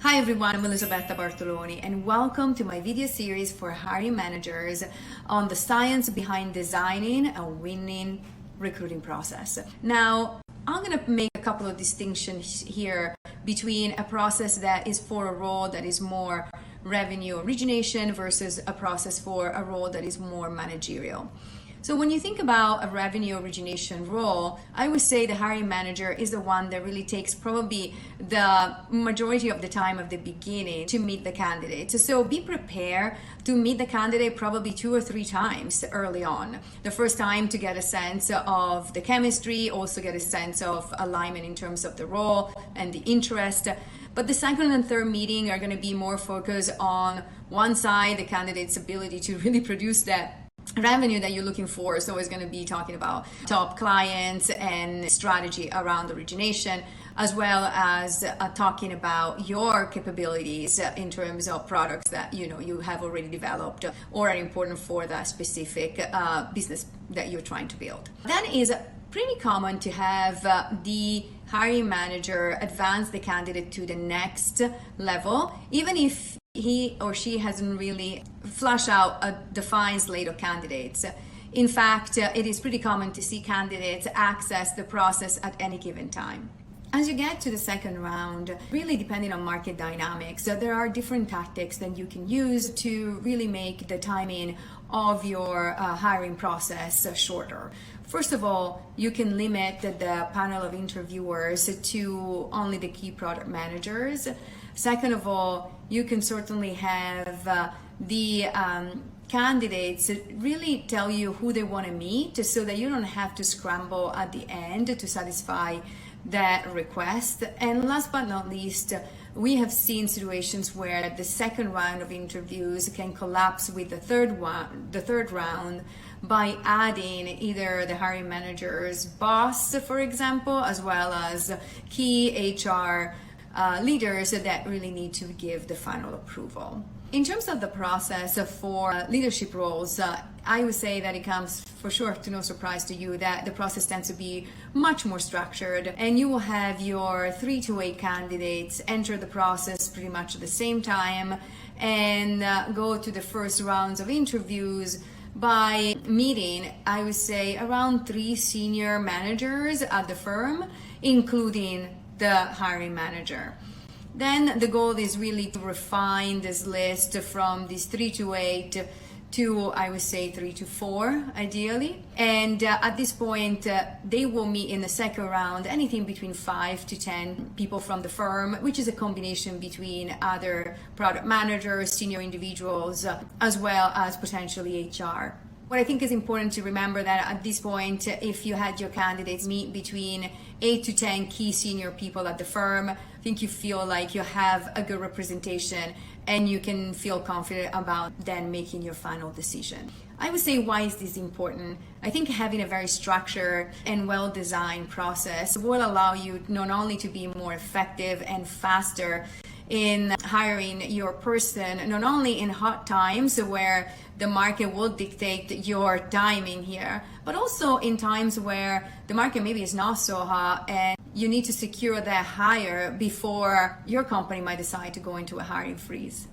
Hi everyone, I'm Elisabetta Bartoloni and welcome to my video series for hiring managers on the science behind designing a winning recruiting process. Now, I'm going to make a couple of distinctions here between a process that is for a role that is more revenue origination versus a process for a role that is more managerial. So when you think about a revenue origination role, I would say the hiring manager is the one that really takes probably the majority of the time of the beginning to meet the candidate. So be prepared to meet the candidate probably 2 or 3 times early on. The first time to get a sense of the chemistry, also get a sense of alignment in terms of the role and the interest. But the second and third meeting are going to be more focused on one side, the candidate's ability to really produce that revenue that you're looking for. So it's going to be talking about top clients and strategy around origination, as well as talking about your capabilities in terms of products that you have already developed or are important for that specific business that you're trying to build. Then is pretty common to have the hiring manager advance the candidate to the next level, even if he or she hasn't really flushed out a defined slate of candidates. In fact, it is pretty common to see candidates access the process at any given time. As you get to the second round, really depending on market dynamics, there are different tactics that you can use to really make the timing of your hiring process shorter. First of all, you can limit the panel of interviewers to only the key product managers. Second of all, you can certainly have the candidates really tell you who they want to meet so that you don't have to scramble at the end to satisfy that request. And last but not least, we have seen situations where the second round of interviews can collapse with the third round by adding either the hiring manager's boss, for example, as well as key HR leaders that really need to give the final approval. In terms of the process for leadership roles, I would say that it comes for sure to no surprise to you that the process tends to be much more structured, and you will have your 3 to 8 candidates enter the process pretty much at the same time and go to the first rounds of interviews by meeting, I would say, around 3 senior managers at the firm, including the hiring manager. Then the goal is really to refine this list from these 3 to 8 to, I would say, 3 to 4 ideally. And at this point, they will meet in the second round anything between 5 to 10 people from the firm, which is a combination between other product managers, senior individuals, as well as potentially HR. What I think is important to remember that at this point, if you had your candidates meet between 8 to 10 key senior people at the firm, I think you feel like you have a good representation and you can feel confident about then making your final decision. I would say, why is this important? I think having a very structured and well-designed process will allow you not only to be more effective and faster in hiring your person, not only in hot times where the market will dictate your timing here, but also in times where the market maybe is not so hot and you need to secure that hire before your company might decide to go into a hiring freeze.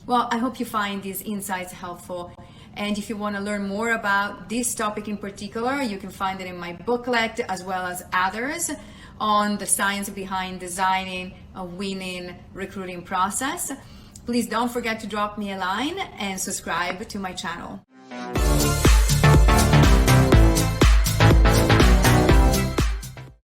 Well, I hope you find these insights helpful. And if you want to learn more about this topic in particular, you can find it in my booklet as well as others on the science behind designing a winning recruiting process. Please don't forget to drop me a line and subscribe to my channel.